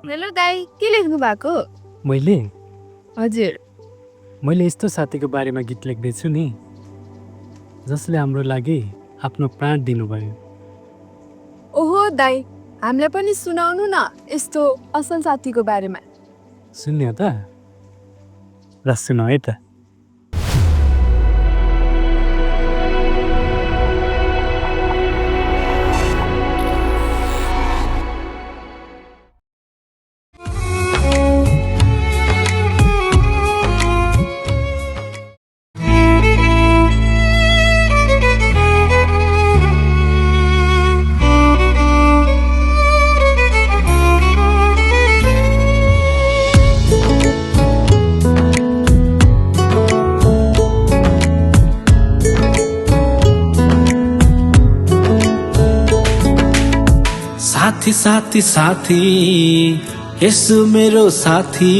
Hello दाई, के लेख्नु भएको? मैले हजुर। मैले यस्तो साथीको बारेमा गीत लेख्दैछु नि जसले हाम्रो लागि आफ्नो प्राण दिनुभयो। ओहो दाई, हामीलाई पनि सुनाउनु न यस्तो असल साथीको बारेमा। सुन्ने हो त? ल सुन है त। साथी साथी साथी यसो मेरो साथी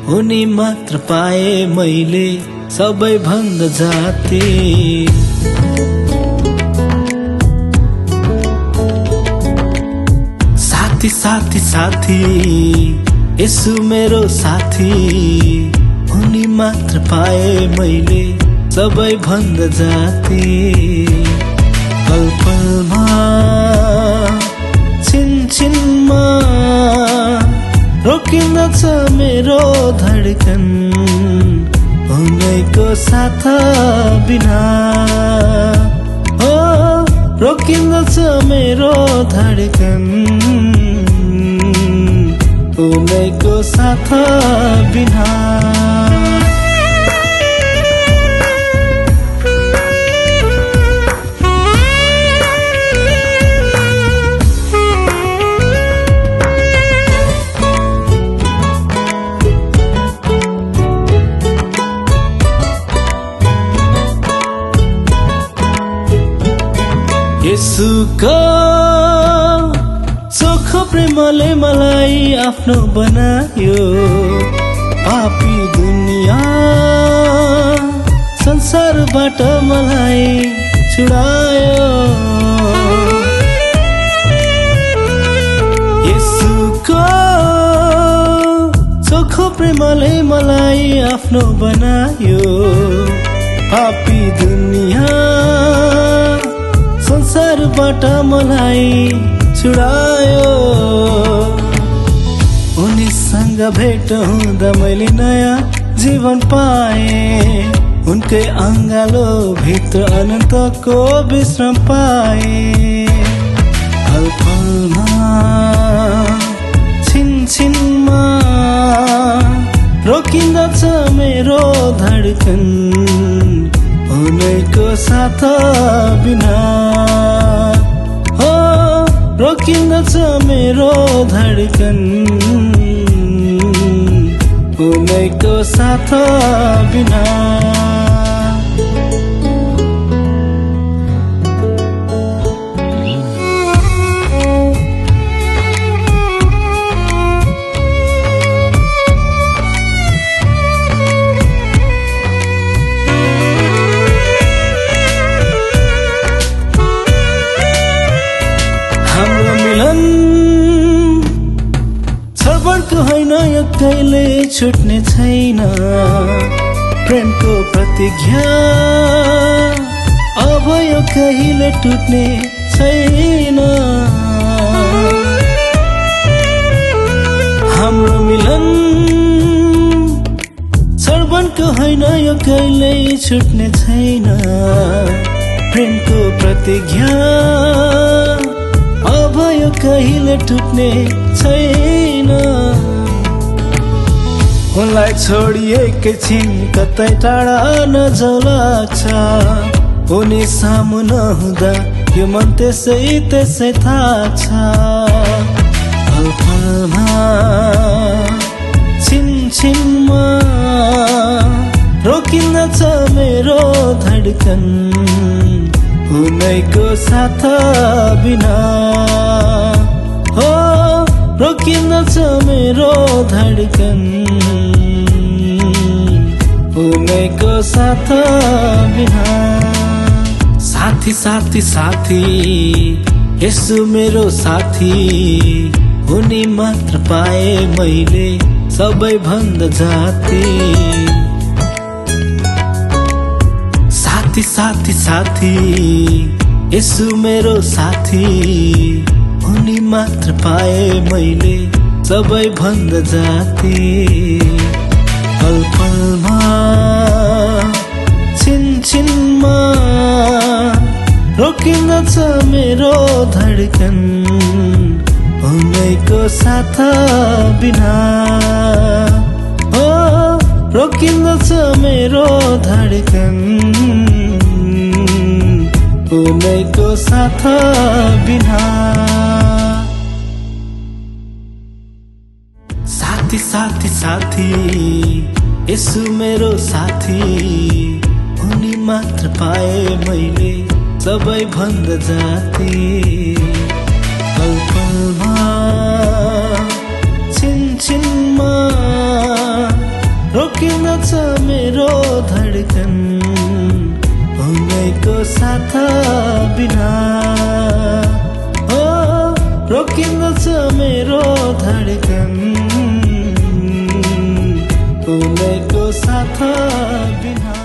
हुने मात्र पाए मैले सबैभन्दा जाति। साथी साथी साथी यसो मेरो साथी हुने मात्र पाए मैले सबैभन्दा जाति। पल पलमा छिनमा रोकिँदछ मेरो धडकन उनैको साथ बिना। ओ रोकिँदछ मेरो धडकन उनैको साथ बिना। यसुको चोख प्रेमले मलाई आफ्नो बनायो। पापी दुनिया संसारबाट मलाई छुडायो। यसुको चोख प्रेमले मलाई आफ्नो बनायो। पापी दुनिया संसारबाट मलाई छुडायो। उनीसँग भेट हुँदा मैले नयाँ जीवन पाएँ। उनकै अङ्गालो भित्र अनन्तको विश्राम पाएँ। पल पलमा छिनमा रोकिँदछ मेरो धडकन उनैको साथ बिना। हो रोकिँदछ मेरो धडकन उनैको साथ बिना। हाम्रो मिलन छर्बनको होइन यो कहिले छुट्ने छैन। प्रेमको प्रतिज्ञा अब यो कहिले टुट्ने छैन। हाम्रो मिलन छर्बनको होइन यो कहिले छुट्ने छैन। प्रेमको प्रतिज्ञा अब यो कहिले टुट्ने छैन। उनलाई छोडी एकैछिन कतै टाढा नजाऊ लाग्छ। उनी सामु नहुँदा यो मन त्यसै त्यसै थाहा छ। पल पलमा छिनमा रोकिँदछ मेरो धडकन उनैको साथ बिना। हो रोकिँदछ मेरो धडकन उनैको साथ बिना। साथी साथी साथी यसो मेरो साथी उनी मात्र पाए मैले सबैभन्दा जाति। साथी साथी साथी यसु मेरो साथी, उनी मात्र पाए मैले सबैभन्दा जाति। पल पलमा छिनछिनमा रोकिँदछ मेरो धड्कन, उनैको साथ बिना। ओ रोकिँदछ मेरो धड्कन, उनैको साथ बिना। साथी साथी साथी यसु मेरो साथी, उनी मात्र पाए मैले सबैभन्दा जाति। पल पलमा छिनछिनमा रोकिँदछ मेरो धड्कन, उनैको साथ बिना। ओ रोकिँदछ मेरो धड्कन, उनैको साथ बिना।